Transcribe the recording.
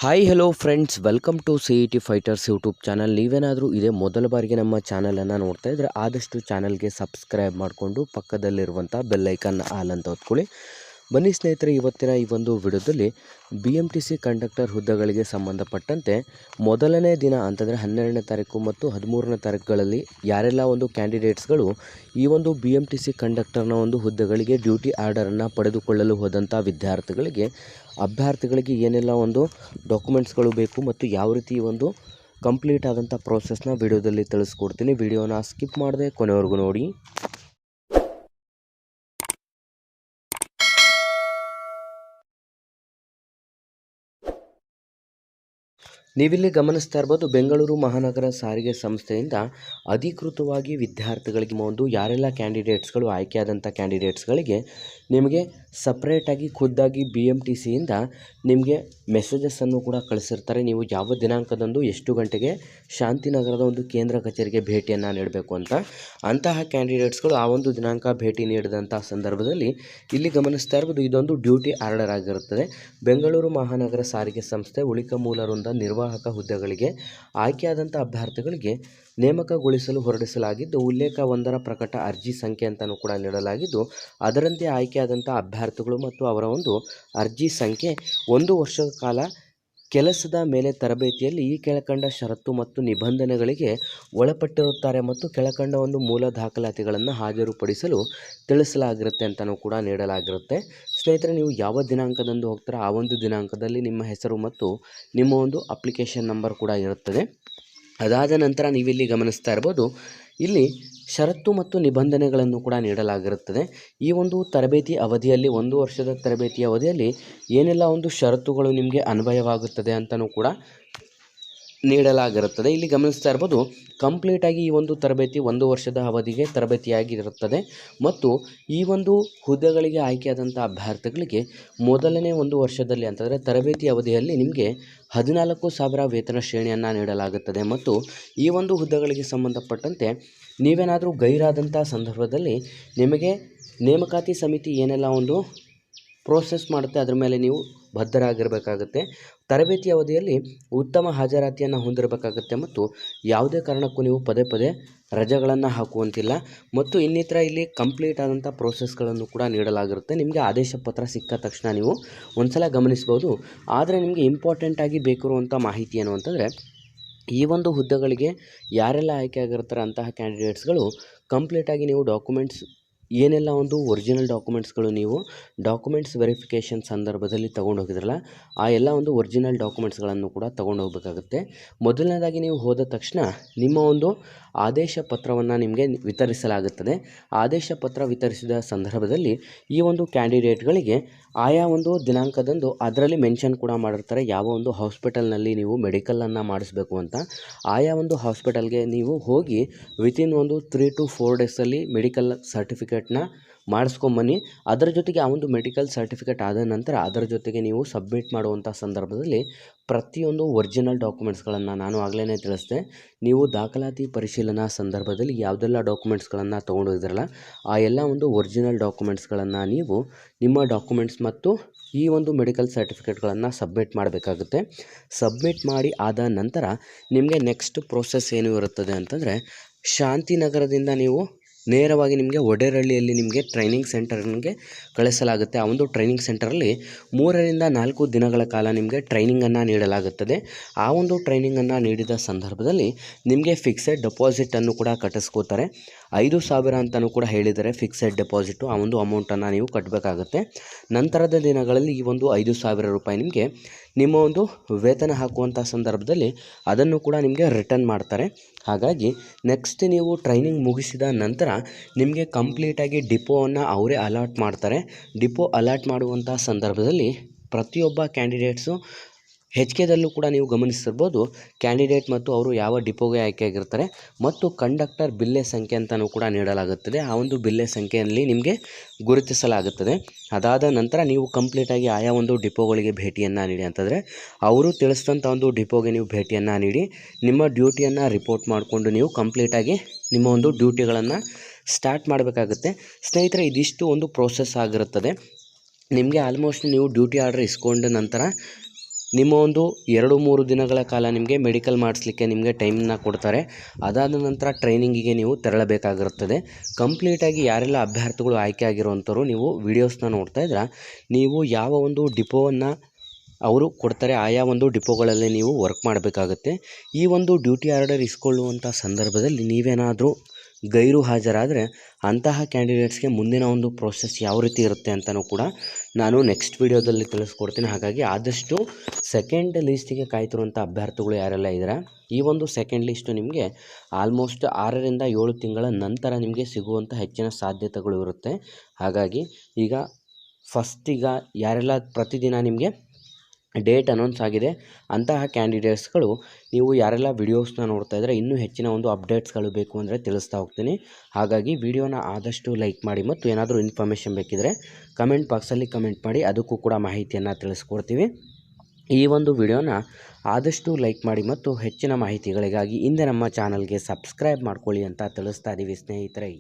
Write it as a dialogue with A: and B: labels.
A: Hi hello friends, welcome to CET fighters YouTube channel. ನೀವೇನಾದರೂ ಇದೇ ಮೊದಲ ಬಾರಿಗೆ ನಮ್ಮ ಚಾನಲನ್ನು ನೋಡ್ತಾ ಇದ್ದರೆ ಆದಷ್ಟು ಚಾನಲ್ಗೆ ಸಬ್ಸ್ಕ್ರೈಬ್ ಮಾಡಿಕೊಂಡು ಪಕ್ಕದಲ್ಲಿರುವಂಥ ಬೆಲ್ಲೈಕನ್ ಆಲ್ ಅಂತ ಹೊತ್ಕೊಳ್ಳಿ. ಬನ್ನಿ ಸ್ನೇಹಿತರೆ, ಇವತ್ತಿನ ಈ ಒಂದು ವಿಡಿಯೋದಲ್ಲಿ BMTC ಕಂಡಕ್ಟರ್ ಹುದ್ದೆಗಳಿಗೆ ಸಂಬಂಧಪಟ್ಟಂತೆ ಮೊದಲನೇ ದಿನ ಅಂತಂದರೆ 12ನೇ ತಾರೀಕು ಮತ್ತು 13ನೇ ತಾರೀಕುಗಳಲ್ಲಿ ಯಾರೆಲ್ಲ ಒಂದು ಕ್ಯಾಂಡಿಡೇಟ್ಸ್ಗಳು ಈ ಒಂದು BMTC ಕಂಡಕ್ಟರ್ನ ಒಂದು ಹುದ್ದೆಗಳಿಗೆ ಡ್ಯೂಟಿ ಆರ್ಡರನ್ನು ಪಡೆದುಕೊಳ್ಳಲು ಹೋದಂಥ ಅಭ್ಯರ್ಥಿಗಳಿಗೆ ಏನೆಲ್ಲ ಒಂದು ಡಾಕ್ಯುಮೆಂಟ್ಸ್ಗಳು ಬೇಕು ಮತ್ತು ಯಾವ ರೀತಿ ಒಂದು ಕಂಪ್ಲೀಟ್ ಆದಂಥ ಪ್ರೋಸೆಸ್ನ ವಿಡಿಯೋದಲ್ಲಿ ತಿಳಿಸ್ಕೊಡ್ತೀನಿ. ವಿಡಿಯೋನ ಸ್ಕಿಪ್ ಮಾಡದೆ ಕೊನೆವರೆಗೂ ನೋಡಿ. ನೀವಿಲ್ಲಿ ಗಮನಿಸ್ತಾ ಇರ್ಬೋದು, ಬೆಂಗಳೂರು ಮಹಾನಗರ ಸಾರಿಗೆ ಸಂಸ್ಥೆಯಿಂದ ಅಧಿಕೃತವಾಗಿ ವಿದ್ಯಾರ್ಥಿಗಳಿಗೆ ಒಂದು ಯಾರೆಲ್ಲ ಕ್ಯಾಂಡಿಡೇಟ್ಸ್ಗಳು ಆಯ್ಕೆಯಾದಂಥ ಕ್ಯಾಂಡಿಡೇಟ್ಸ್ಗಳಿಗೆ ನಿಮಗೆ ಸಪ್ರೇಟಾಗಿ ಖುದ್ದಾಗಿ BMTCಯಿಂದ ನಿಮಗೆ ಮೆಸೇಜಸ್ಸನ್ನು ಕೂಡ ಕಳಿಸಿರ್ತಾರೆ. ನೀವು ಯಾವ ದಿನಾಂಕದಂದು ಎಷ್ಟು ಗಂಟೆಗೆ ಶಾಂತಿನಗರದ ಒಂದು ಕೇಂದ್ರ ಕಚೇರಿಗೆ ಭೇಟಿಯನ್ನು ನೀಡಬೇಕು ಅಂತ. ಅಂತಹ ಕ್ಯಾಂಡಿಡೇಟ್ಸ್ಗಳು ಆ ಒಂದು ದಿನಾಂಕ ಭೇಟಿ ನೀಡಿದಂಥ ಸಂದರ್ಭದಲ್ಲಿ ಇಲ್ಲಿ ಗಮನಿಸ್ತಾ ಇರ್ಬೋದು, ಇದೊಂದು ಡ್ಯೂಟಿ ಆರ್ಡರ್ ಆಗಿರುತ್ತದೆ. ಬೆಂಗಳೂರು ಮಹಾನಗರ ಸಾರಿಗೆ ಸಂಸ್ಥೆ ಉಳಿಕ ಮೂಲ ವೃಂದ ನಿರ್ವಾಹಕ ಹುದ್ದೆಗಳಿಗೆ ಆಯ್ಕೆಯಾದಂಥ ಅಭ್ಯರ್ಥಿಗಳಿಗೆ ನೇಮಕಗೊಳಿಸಲು ಹೊರಡಿಸಲಾಗಿದ್ದು, ಉಲ್ಲೇಖ 1ರ ಪ್ರಕಟ ಅರ್ಜಿ ಸಂಖ್ಯೆ ಅಂತಲೂ ಕೂಡ ನೀಡಲಾಗಿದ್ದು, ಅದರಂತೆ ಆಯ್ಕೆಯಾದಂಥ ಅಭ್ಯರ್ಥಿಗಳು ಮತ್ತು ಅವರ ಒಂದು ಅರ್ಜಿ ಸಂಖ್ಯೆ 1 ವರ್ಷದ ಕಾಲ ಕೆಲಸದ ಮೇಲೆ ತರಬೇತಿಯಲ್ಲಿ ಈ ಕೆಳಕಂಡ ಷರತ್ತು ಮತ್ತು ನಿಬಂಧನೆಗಳಿಗೆ ಒಳಪಟ್ಟಿರುತ್ತಾರೆ ಮತ್ತು ಕೆಳಕಂಡ ಒಂದು ಮೂಲ ದಾಖಲಾತಿಗಳನ್ನು ಹಾಜರುಪಡಿಸಲು ತಿಳಿಸಲಾಗಿರುತ್ತೆ ಅಂತಲೂ ಕೂಡ ನೀಡಲಾಗಿರುತ್ತೆ. ಸ್ನೇಹಿತರೆ, ನೀವು ಯಾವ ದಿನಾಂಕದಂದು ಹೋಗ್ತಾರೆ ಆ ಒಂದು ದಿನಾಂಕದಲ್ಲಿ ನಿಮ್ಮ ಹೆಸರು ಮತ್ತು ನಿಮ್ಮ ಒಂದು ಅಪ್ಲಿಕೇಶನ್ ನಂಬರ್ ಕೂಡ ಇರುತ್ತದೆ. ಅದಾದ ನಂತರ ನೀವಿಲ್ಲಿ ಗಮನಿಸ್ತಾ ಇರ್ಬೋದು, ಇಲ್ಲಿ ಷರತ್ತು ಮತ್ತು ನಿಬಂಧನೆಗಳನ್ನು ಕೂಡ ನೀಡಲಾಗಿರುತ್ತದೆ. ಈ ಒಂದು ತರಬೇತಿ ಅವಧಿಯಲ್ಲಿ 1 ವರ್ಷದ ತರಬೇತಿ ಅವಧಿಯಲ್ಲಿ ಏನೆಲ್ಲ ಒಂದು ಷರತ್ತುಗಳು ನಿಮಗೆ ಅನ್ವಯವಾಗುತ್ತದೆ ಅಂತಲೂ ಕೂಡ ನೀಡಲಾಗಿರುತ್ತದೆ. ಇಲ್ಲಿ ಗಮನಿಸ್ತಾ ಇರ್ಬೋದು, ಕಂಪ್ಲೀಟಾಗಿ ಈ ಒಂದು ತರಬೇತಿ 1 ವರ್ಷದ ಅವಧಿಗೆ ತರಬೇತಿಯಾಗಿರುತ್ತದೆ ಮತ್ತು ಈ ಒಂದು ಹುದ್ದೆಗಳಿಗೆ ಆಯ್ಕೆಯಾದಂಥ ಅಭ್ಯರ್ಥಿಗಳಿಗೆ ಮೊದಲನೇ 1 ವರ್ಷದಲ್ಲಿ ಅಂತಂದರೆ ತರಬೇತಿ ಅವಧಿಯಲ್ಲಿ ನಿಮಗೆ 14,000 ವೇತನ ಶ್ರೇಣಿಯನ್ನು ನೀಡಲಾಗುತ್ತದೆ ಮತ್ತು ಈ ಒಂದು ಹುದ್ದೆಗಳಿಗೆ ಸಂಬಂಧಪಟ್ಟಂತೆ ನೀವೇನಾದರೂ ಗೈರಾದಂಥ ಸಂದರ್ಭದಲ್ಲಿ ನಿಮಗೆ ನೇಮಕಾತಿ ಸಮಿತಿ ಏನೆಲ್ಲ ಒಂದು ಪ್ರೋಸೆಸ್ ಮಾಡುತ್ತೆ ಅದರ ಮೇಲೆ ನೀವು ಬದ್ಧರಾಗಿರಬೇಕಾಗುತ್ತೆ. ತರಬೇತಿ ಅವಧಿಯಲ್ಲಿ ಉತ್ತಮ ಹಾಜರಾತಿಯನ್ನು ಹೊಂದಿರಬೇಕಾಗುತ್ತೆ ಮತ್ತು ಯಾವುದೇ ಕಾರಣಕ್ಕೂ ನೀವು ಪದೇ ಪದೇ ರಜೆಗಳನ್ನು ಹಾಕುವಂತಿಲ್ಲ ಮತ್ತು ಇನ್ನಿತರ ಇಲ್ಲಿ ಕಂಪ್ಲೀಟ್ ಆದಂಥ ಪ್ರೋಸೆಸ್ಗಳನ್ನು ಕೂಡ ನೀಡಲಾಗಿರುತ್ತೆ. ನಿಮಗೆ ಆದೇಶ ಪತ್ರ ಸಿಕ್ಕ ತಕ್ಷಣ ನೀವು ಒಂದ್ಸಲ ಗಮನಿಸ್ಬೋದು. ಆದರೆ ನಿಮಗೆ ಇಂಪಾರ್ಟೆಂಟಾಗಿ ಬೇಕಿರುವಂಥ ಮಾಹಿತಿ ಏನು ಅಂತಂದರೆ, ಈ ಒಂದು ಹುದ್ದೆಗಳಿಗೆ ಯಾರೆಲ್ಲ ಆಯ್ಕೆಯಾಗಿರ್ತಾರೆ ಅಂತಹ ಕ್ಯಾಂಡಿಡೇಟ್ಸ್ಗಳು ಕಂಪ್ಲೀಟಾಗಿ ನೀವು ಡಾಕ್ಯುಮೆಂಟ್ಸ್ ಏನೆಲ್ಲ ಒಂದು ಒರಿಜಿನಲ್ ಡಾಕ್ಯುಮೆಂಟ್ಸ್ಗಳು ನೀವು ಡಾಕ್ಯುಮೆಂಟ್ಸ್ ವೆರಿಫಿಕೇಷನ್ ಸಂದರ್ಭದಲ್ಲಿ ತೊಗೊಂಡು ಹೋಗಿದ್ರಲ್ಲ ಆ ಎಲ್ಲ ಒಂದು ಒರಿಜಿನಲ್ ಡಾಕ್ಯುಮೆಂಟ್ಸ್ಗಳನ್ನು ಕೂಡ ತೊಗೊಂಡು ಹೋಗಬೇಕಾಗುತ್ತೆ. ಮೊದಲನೇದಾಗಿ ನೀವು ಹೋದ ತಕ್ಷಣ ನಿಮ್ಮ ಒಂದು ಆದೇಶ ಪತ್ರವನ್ನು ನಿಮಗೆ ವಿತರಿಸಲಾಗುತ್ತದೆ. ಆದೇಶ ಪತ್ರ ವಿತರಿಸಿದ ಸಂದರ್ಭದಲ್ಲಿ ಈ ಒಂದು ಕ್ಯಾಂಡಿಡೇಟ್ಗಳಿಗೆ ಆಯಾ ಒಂದು ದಿನಾಂಕದಂದು ಅದರಲ್ಲಿ ಮೆನ್ಷನ್ ಕೂಡ ಮಾಡಿರ್ತಾರೆ ಯಾವ ಒಂದು ಹಾಸ್ಪಿಟಲ್ನಲ್ಲಿ ನೀವು ಮೆಡಿಕಲನ್ನು ಮಾಡಿಸ್ಬೇಕು ಅಂತ. ಆಯಾ ಒಂದು ಹಾಸ್ಪಿಟಲ್ಗೆ ನೀವು ಹೋಗಿ ವಿತಿನ್ ಒಂದು 3 to 4 ಡೇಸಲ್ಲಿ ಮೆಡಿಕಲ್ ಸರ್ಟಿಫಿಕೇಟ್ನ ಮಾಡಿಸ್ಕೊಂಬನ್ನಿ. ಅದರ ಜೊತೆಗೆ ಆ ಒಂದು ಮೆಡಿಕಲ್ ಸರ್ಟಿಫಿಕೇಟ್ ಆದ ನಂತರ ಅದರ ಜೊತೆಗೆ ನೀವು ಸಬ್ಮಿಟ್ ಮಾಡುವಂಥ ಸಂದರ್ಭದಲ್ಲಿ ಪ್ರತಿಯೊಂದು ಒರಿಜಿನಲ್ ಡಾಕ್ಯುಮೆಂಟ್ಸ್ಗಳನ್ನು ನಾನು ಆಗಲೇ ತಿಳಿಸಿದೆ, ನೀವು ದಾಖಲಾತಿ ಪರಿಶೀಲನಾ ಸಂದರ್ಭದಲ್ಲಿ ಯಾವುದೆಲ್ಲ ಡಾಕ್ಯುಮೆಂಟ್ಸ್ಗಳನ್ನು ತೊಗೊಂಡೋಗಿದ್ರಲ್ಲ ಆ ಎಲ್ಲ ಒಂದು ಒರಿಜಿನಲ್ ಡಾಕ್ಯುಮೆಂಟ್ಸ್ಗಳನ್ನು ನೀವು ನಿಮ್ಮ ಡಾಕ್ಯುಮೆಂಟ್ಸ್ ಮತ್ತು ಈ ಒಂದು ಮೆಡಿಕಲ್ ಸರ್ಟಿಫಿಕೇಟ್ಗಳನ್ನು ಸಬ್ಮಿಟ್ ಮಾಡಬೇಕಾಗುತ್ತೆ. ಸಬ್ಮಿಟ್ ಮಾಡಿ ಆದ ನಂತರ ನಿಮಗೆ ನೆಕ್ಸ್ಟ್ ಪ್ರೋಸೆಸ್ ಏನು ಇರುತ್ತದೆ ಅಂತಂದರೆ, ಶಾಂತಿನಗರದಿಂದ ನೀವು ನೇರವಾಗಿ ನಿಮಗೆ ಒಡೆರಹಳ್ಳಿಯಲ್ಲಿ ನಿಮಗೆ ಟ್ರೈನಿಂಗ್ ಸೆಂಟರ್ಗೆ ಕಳಿಸಲಾಗುತ್ತೆ. ಆ ಒಂದು ಟ್ರೈನಿಂಗ್ ಸೆಂಟರಲ್ಲಿ 3 ರಿಂದ 4 ದಿನಗಳ ಕಾಲ ನಿಮಗೆ ಟ್ರೈನಿಂಗನ್ನು ನೀಡಲಾಗುತ್ತದೆ. ಆ ಒಂದು ಟ್ರೈನಿಂಗನ್ನು ನೀಡಿದ ಸಂದರ್ಭದಲ್ಲಿ ನಿಮಗೆ ಫಿಕ್ಸೆಡ್ ಡೆಪಾಸಿಟನ್ನು ಕೂಡ ಕಟ್ಟಿಸ್ಕೋತಾರೆ. 5,000 ಅಂತಲೂ ಕೂಡ ಹೇಳಿದ್ದಾರೆ ಫಿಕ್ಸೆಡ್ ಡೆಪಾಸಿಟು. ಆ ಒಂದು ಅಮೌಂಟನ್ನು ನೀವು ಕಟ್ಟಬೇಕಾಗುತ್ತೆ. ನಂತರದ ದಿನಗಳಲ್ಲಿ ಈ ಒಂದು 5,000 ರೂಪಾಯಿ ನಿಮಗೆ ನಿಮ್ಮ ಒಂದು ವೇತನ ಹಾಕುವಂಥ ಸಂದರ್ಭದಲ್ಲಿ ಅದನ್ನು ಕೂಡ ನಿಮಗೆ ರಿಟರ್ನ್ ಮಾಡ್ತಾರೆ. ಹಾಗಾಗಿ ನೆಕ್ಸ್ಟ್ ನೀವು ಟ್ರೈನಿಂಗ್ ಮುಗಿಸಿದ ನಂತರ ನಿಮಗೆ ಕಂಪ್ಲೀಟಾಗಿ ಡಿಪೋವನ್ನು ಅವರೇ ಅಲಾಟ್ ಮಾಡ್ತಾರೆ. ಡಿಪೋ ಅಲಾಟ್ ಮಾಡುವಂಥ ಸಂದರ್ಭದಲ್ಲಿ ಪ್ರತಿಯೊಬ್ಬ ಕ್ಯಾಂಡಿಡೇಟ್ಸು HKದಲ್ಲೂ ಕೂಡ ನೀವು ಗಮನಿಸಿರ್ಬೋದು ಕ್ಯಾಂಡಿಡೇಟ್ ಮತ್ತು ಅವರು ಯಾವ ಡಿಪೋಗೆ ಆಯ್ಕೆಯಾಗಿರ್ತಾರೆ ಮತ್ತು ಕಂಡಕ್ಟರ್ ಬಿಲ್ಲೆ ಸಂಖ್ಯೆ ಅಂತಲೂ ಕೂಡ ನೀಡಲಾಗುತ್ತದೆ. ಆ ಒಂದು ಬಿಲ್ಲೆ ಸಂಖ್ಯೆಯಲ್ಲಿ ನಿಮಗೆ ಗುರುತಿಸಲಾಗುತ್ತದೆ. ಅದಾದ ನಂತರ ನೀವು ಕಂಪ್ಲೀಟಾಗಿ ಆಯಾ ಒಂದು ಡಿಪೋಗಳಿಗೆ ಭೇಟಿಯನ್ನು ನೀಡಿ ಅಂತಂದರೆ ಅವರು ತಿಳಿಸಿದಂಥ ಒಂದು ಡಿಪೋಗೆ ನೀವು ಭೇಟಿಯನ್ನು ನೀಡಿ ನಿಮ್ಮ ಡ್ಯೂಟಿಯನ್ನು ರಿಪೋರ್ಟ್ ಮಾಡಿಕೊಂಡು ನೀವು ಕಂಪ್ಲೀಟಾಗಿ ನಿಮ್ಮ ಒಂದು ಡ್ಯೂಟಿಗಳನ್ನು ಸ್ಟಾರ್ಟ್ ಮಾಡಬೇಕಾಗುತ್ತೆ. ಸ್ನೇಹಿತರೆ, ಇದಿಷ್ಟು ಒಂದು ಪ್ರೋಸೆಸ್ ಆಗಿರುತ್ತದೆ. ನಿಮಗೆ ಆಲ್ಮೋಸ್ಟ್ ನೀವು ಡ್ಯೂಟಿ ಆರ್ಡರ್ ಇಸ್ಕೊಂಡ ನಂತರ ನಿಮ್ಮ ಒಂದು 2-3 ದಿನಗಳ ಕಾಲ ನಿಮಗೆ ಮೆಡಿಕಲ್ ಮಾಡಿಸ್ಲಿಕ್ಕೆ ನಿಮಗೆ ಟೈಮನ್ನ ಕೊಡ್ತಾರೆ. ಅದಾದ ನಂತರ ಟ್ರೈನಿಂಗಿಗೆ ನೀವು ತೆರಳಬೇಕಾಗಿರುತ್ತದೆ. ಕಂಪ್ಲೀಟಾಗಿ ಯಾರೆಲ್ಲ ಅಭ್ಯರ್ಥಿಗಳು ಆಯ್ಕೆ ಆಗಿರುವಂಥವ್ರು ನೀವು ವಿಡಿಯೋಸ್ನ ನೋಡ್ತಾ ಇದ್ರೆ ನೀವು ಯಾವ ಒಂದು ಡಿಪೋವನ್ನು ಅವರು ಕೊಡ್ತಾರೆ ಆಯಾ ಒಂದು ಡಿಪೋಗಳಲ್ಲಿ ನೀವು ವರ್ಕ್ ಮಾಡಬೇಕಾಗುತ್ತೆ. ಈ ಒಂದು ಡ್ಯೂಟಿ ಆರ್ಡರ್ ಇಸ್ಕೊಳ್ಳುವಂಥ ಸಂದರ್ಭದಲ್ಲಿ ನೀವೇನಾದರೂ ಗೈರು ಹಾಜರಾದರೆ ಅಂತಹ ಕ್ಯಾಂಡಿಡೇಟ್ಸ್ಗೆ ಮುಂದಿನ ಒಂದು ಪ್ರೋಸೆಸ್ ಯಾವ ರೀತಿ ಇರುತ್ತೆ ಅಂತಲೂ ಕೂಡ ನಾನು ನೆಕ್ಸ್ಟ್ ವೀಡಿಯೋದಲ್ಲಿ ತಿಳಿಸ್ಕೊಡ್ತೀನಿ. ಹಾಗಾಗಿ ಆದಷ್ಟು ಸೆಕೆಂಡ್ ಲೀಸ್ಟಿಗೆ ಕಾಯ್ತಿರುವಂಥ ಅಭ್ಯರ್ಥಿಗಳು ಯಾರೆಲ್ಲ ಇದ್ದಾರೆ ಈ ಒಂದು ಸೆಕೆಂಡ್ ಲಿಸ್ಟು ನಿಮಗೆ ಆಲ್ಮೋಸ್ಟ್ 6ರಿಂದ 7 ತಿಂಗಳ ನಂತರ ನಿಮಗೆ ಸಿಗುವಂಥ ಹೆಚ್ಚಿನ ಸಾಧ್ಯತೆಗಳು ಇರುತ್ತೆ. ಹಾಗಾಗಿ ಈಗ ಯಾರೆಲ್ಲ ಪ್ರತಿದಿನ ನಿಮಗೆ ಡೇಟ್ ಅನೌನ್ಸ್ ಆಗಿದೆ ಅಂತಹ ಕ್ಯಾಂಡಿಡೇಟ್ಸ್ಗಳು ನೀವು ಯಾರೆಲ್ಲ ವಿಡಿಯೋಸ್ನ ನೋಡ್ತಾ ಇದ್ದರೆ ಇನ್ನೂ ಹೆಚ್ಚಿನ ಒಂದು ಅಪ್ಡೇಟ್ಸ್ಗಳು ಬೇಕು ಅಂದರೆ ತಿಳಿಸ್ತಾ ಹೋಗ್ತೀನಿ. ಹಾಗಾಗಿ ವಿಡಿಯೋನ ಆದಷ್ಟು ಲೈಕ್ ಮಾಡಿ ಮತ್ತು ಏನಾದರೂ ಇನ್ಫಾರ್ಮೇಷನ್ ಬೇಕಿದ್ದರೆ ಕಮೆಂಟ್ ಬಾಕ್ಸಲ್ಲಿ ಕಮೆಂಟ್ ಮಾಡಿ, ಅದಕ್ಕೂ ಕೂಡ ಮಾಹಿತಿಯನ್ನು ತಿಳಿಸ್ಕೊಡ್ತೀವಿ. ಈ ಒಂದು ವಿಡಿಯೋನ ಆದಷ್ಟು ಲೈಕ್ ಮಾಡಿ ಮತ್ತು ಹೆಚ್ಚಿನ ಮಾಹಿತಿಗಳಿಗಾಗಿ ಹಿಂದೆ ನಮ್ಮ ಚಾನಲ್ಗೆ ಸಬ್ಸ್ಕ್ರೈಬ್ ಮಾಡ್ಕೊಳ್ಳಿ ಅಂತ ತಿಳಿಸ್ತಾ ಇದ್ದೀವಿ ಸ್ನೇಹಿತರೆ.